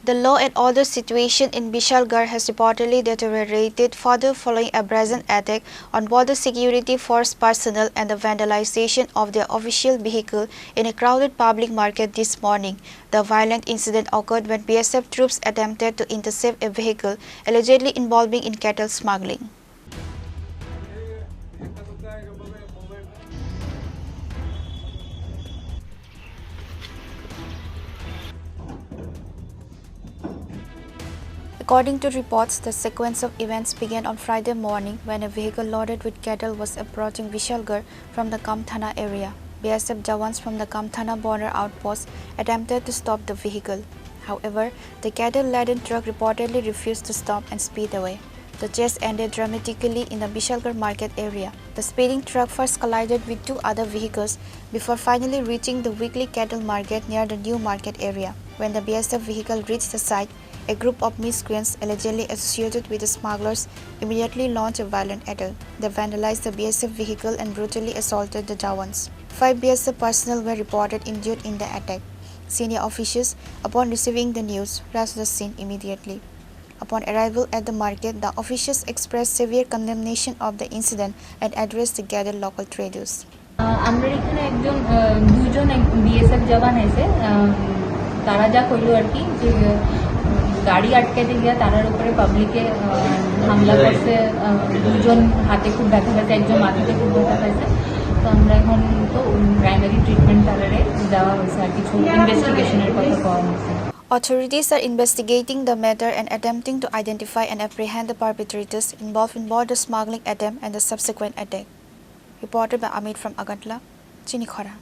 The law and order situation in Bishalgarh has reportedly deteriorated further following a brazen attack on border security force personnel and the vandalization of their official vehicle in a crowded public market this morning. The violent incident occurred when BSF troops attempted to intercept a vehicle allegedly involving in cattle smuggling. According to reports, the sequence of events began on Friday morning when a vehicle loaded with cattle was approaching Bishalgarh from the Kamthana area. BSF Jawans from the Kamthana border outpost attempted to stop the vehicle. However, the cattle-laden truck reportedly refused to stop and speed away. The chase ended dramatically in the Bishalgarh market area. The speeding truck first collided with two other vehicles before finally reaching the weekly cattle market near the new market area. When the BSF vehicle reached the site, a group of miscreants allegedly associated with the smugglers immediately launched a violent attack. They vandalized the BSF vehicle and brutally assaulted the Jawans. 5 BSF personnel were reported injured in the attack. Senior officials, upon receiving the news, rushed the scene immediately. Upon arrival at the market, the officials expressed severe condemnation of the incident and addressed the gathered local traders. আমরা এখানে দুজন BSF জওয়ান আছে তারা যা কইলো আর কি যে গাড়ি আটকাতে গিয়া তারার উপরে পাবলিকে হামলা করছে দুজন হাতে খুব ব্যথা পাইছে একজন মাথাতে খুব ব্যথা পাইছে তো আমরা এখন তো প্রাইমারি ট্রিটমেন্ট তারারে দেওয়া হয়েছে আর কিছু ইনভেস্টিগেশনের কথা কওয়া হয়েছে Authorities are investigating the matter and attempting to identify and apprehend the perpetrators involved in both the smuggling attempt and the subsequent attack. Reported by Amit from Agantla, Chini, Khorang.